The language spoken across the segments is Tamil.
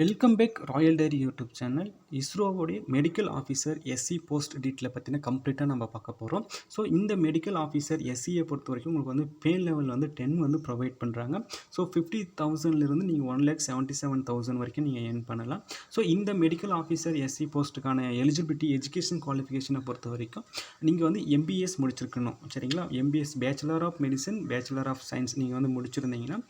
Welcome back royal diary YouTube channel. இஸ்ரோவோடைய மெடிக்கல் ஆஃபீஸர் எஸ்சி போஸ்ட் டீட்டெயிலை பற்றின கம்ப்ளீட்டாக நம்ம பார்க்க போகிறோம். ஸோ இந்த மெடிக்கல் ஆஃபீஸர் எஸ்சியை பொறுத்த வரைக்கும் உங்களுக்கு வந்து பே லெவல் வந்து 10 வந்து ப்ரொவைட் பண்ணுறாங்க. ஸோ 50,000லேருந்து நீங்கள் 1,77,000 வரைக்கும் நீங்கள் ஏர்ன் பண்ணலாம். ஸோ இந்த மெடிக்கல் ஆஃபீஸர் எஸ்சி போஸ்ட்டுக்கான எலிஜிபிலிட்டி எஜுகேஷன் குவாலிஃபிகேஷனை பொறுத்த வரைக்கும் நீங்கள் வந்து எம்பிஎஸ் முடிச்சிருக்கணும். சரிங்களா? MBBS bachelor of medicine, bachelor of science நீங்கள் வந்து முடிச்சிருந்தீங்கன்னா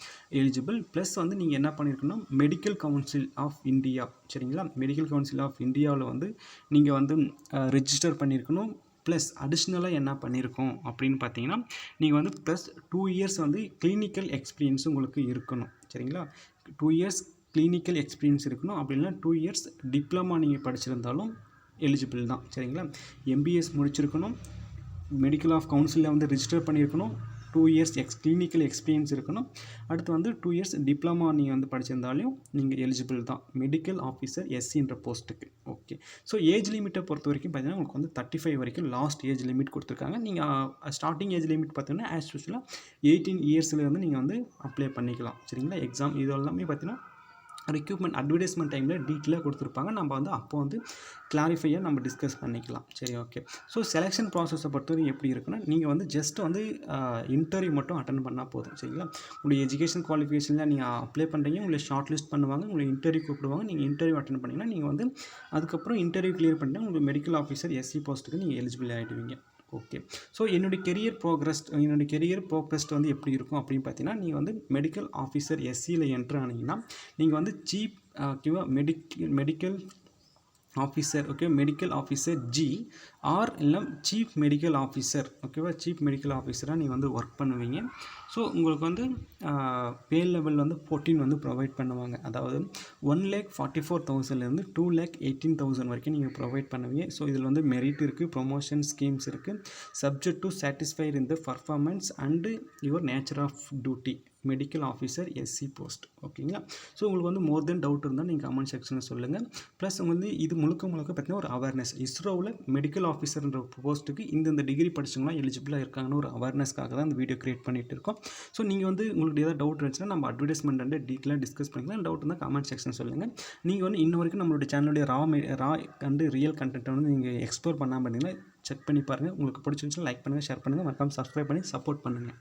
எலிஜிபிள். ப்ளஸ் வந்து நீங்கள் என்ன பண்ணியிருக்கணும், மெடிக்கல் கவுன்சில் ஆஃப் இந்தியா, சரிங்களா? மெடிக்கல் கவுன்சில் ஆஃப் இந்தியாவில் வந்து நீங்கள் வந்து ரெஜிஸ்டர் பண்ணியிருக்கணும். ப்ளஸ் அடிஷ்னலாக என்ன பண்ணியிருக்கோம் அப்படின்னு பார்த்தீங்கன்னா, நீங்கள் வந்து ப்ளஸ் 2 இயர்ஸ் வந்து கிளினிக்கல் எக்ஸ்பீரியன்ஸ் உங்களுக்கு இருக்கணும். சரிங்களா? 2 இயர்ஸ் கிளினிக்கல் எக்ஸ்பீரியன்ஸ் இருக்கணும். அப்படி இல்லைனா 2 இயர்ஸ் டிப்ளமா நீங்கள் படிச்சிருந்தாலும் எலிஜிபிள் தான். சரிங்களா? எம்பிஎஸ் முடிச்சிருக்கணும், மெடிக்கல் ஆஃப் கவுன்சிலில் வந்து ரெஜிஸ்டர் பண்ணியிருக்கணும், 2 இயர்ஸ் கிளினிக்கல் எக்ஸ்பீரியன்ஸ் இருக்கணும். அடுத்து வந்து 2 இயர்ஸ் டிப்ளமா நீங்கள் வந்து படிச்சிருந்தாலும் நீங்கள் எலிஜிபிள் தான் மெடிக்கல் ஆஃபீஸர் எஸ்சின்ற போஸ்ட்டுக்கு. ஓகே. ஸோ ஏஜ் லிமிட்டை பொறுத்த வரைக்கும் பார்த்தீங்கன்னா உங்களுக்கு வந்து 35 வரைக்கும் லாஸ்ட் ஏஜ் லிமிட் கொடுத்துருக்காங்க. நீங்கள் ஸ்டார்டிங் ஏஜ் லிமிட் பார்த்தீங்கன்னா ஆஸ் யூஸ்வலாக 18 இயர்ஸ்லேருந்து நீங்கள் வந்து அப்ளை பண்ணிக்கலாம். சரிங்களா? எக்ஸாம் இது எல்லாமே பார்த்தீங்கன்னா ரெக்யூப்மெண்ட் அட்வர்டைஸ்மெண்ட் டைமில் டீட்டெயிலாக கொடுத்துருப்பாங்க. நம்ம வந்து அப்போ வந்து கிளாரிஃபையாக நம்ம டிஸ்கஸ் பண்ணிக்கலாம். சரி, ஓகே. ஸோ செலெக்ஷன் ப்ராசஸை பொறுத்தவரைக்கும் எப்படி இருக்குன்னா, நீங்கள் வந்து ஜஸ்ட் வந்து இன்டர்வியூ மட்டும் அட்டன் பண்ணால் போதும். சரிங்களா? உங்களுடைய எஜுகேஷன் குவாலிஃபிகேஷனில் நீங்கள் அப்ளை பண்ணுறீங்க, உங்களை ஷார்ட் லிஸ்ட் பண்ணுவாங்க, உங்களை இன்டர்வியூ கூப்பிடுவாங்க. நீங்கள் இன்டர்வியூ அட்டன் பண்ணிங்கன்னா நீங்கள் வந்து அதுக்கப்புறம் இன்டர்வியூ கிளியர் பண்ணிட்டு உங்களுக்கு மெடிக்கல் ஆஃபீஸர் எஸ்சி போஸ்ட்டுக்கு நீங்கள் எலிஜிபிள் ஆகிடுவீங்க. ஓகே. ஸோ என்னுடைய கெரியர் ப்ரோக்ரஸ் வந்து எப்படி இருக்கும் அப்படின்னு பார்த்தீங்கன்னா, நீங்கள் வந்து மெடிக்கல் ஆஃபீஸர் எஸ்சியில் என்ட்ரு ஆனீங்கன்னா நீங்கள் வந்து சீஃப் ஓகேவா medical officer, okay, medical officer G R இல்லை சீஃப் மெடிக்கல் ஆஃபீஸர், ஓகேவா, சீஃப் மெடிக்கல் ஆஃபீஸராக நீங்கள் வந்து ஒர்க் பண்ணுவீங்க. ஸோ உங்களுக்கு வந்து பே லெவல் வந்து 14 வந்து ப்ரொவைட் பண்ணுவாங்க. அதாவது 1,44,000லேருந்து 2,18,000 வரைக்கும் நீங்கள் ப்ரொவைட் பண்ணுவீங்க. ஸோ இதில் வந்து மெரிட் இருக்குது, ப்ரொமோஷன் ஸ்கீம்ஸ் இருக்குது, subject to satisfied in the performance and your nature of duty medical officer SC post. ஓகேங்களா? ஸோ உங்களுக்கு வந்து மோர் தென் டவுட் இருந்தால் நீங்கள் கமெண்ட் செக்ஷனில் சொல்லுங்கள். ப்ளஸ் வந்து இது முழுக்க பார்த்தீங்கன்னா ஒரு அவேர்னஸ், இஸ்ரோவில் மெடிக்கல் ஆஃபீஸர்ன்ற போஸ்ட்டுக்கு இந்த டிகிரி படிச்சவங்களாம் எலிஜிபிளாக இருக்காங்கன்னு ஒரு அவேர்னஸ்க்காக தான் இந்த வீடியோ கிரியேட் பண்ணிட்டு இருக்கோம். ஸோ நீங்கள் வந்து உங்களுக்கு ஏதாவது டவுட் இருந்துச்சுன்னா நம்ம அட்வர்டைஸ்மெண்ட் வந்து டீட்டெயிலாக டிஸ்கஸ் பண்ணிக்கலாம். டவுட் இருந்தால் கமெண்ட் செக்ஷன் சொல்லுங்கள். நீங்கள் வந்து இன்ன வரைக்கும் நம்மளுடைய சேனலுடைய ரா அண்டு ரியல் கண்டென்ட்டை வந்து நீங்கள் எக்ஸ்ப்ளோர் பண்ணாமல் இருந்தீங்கன்னா செக் பண்ணி பாருங்கள். உங்களுக்கு பிடிச்சிருந்துச்சுன்னா லைக் பண்ணுங்கள், ஷேர் பண்ணுங்கள், மறக்காம சப்ஸ்கிரைப் பண்ணி சப்போர்ட் பண்ணுங்கள்.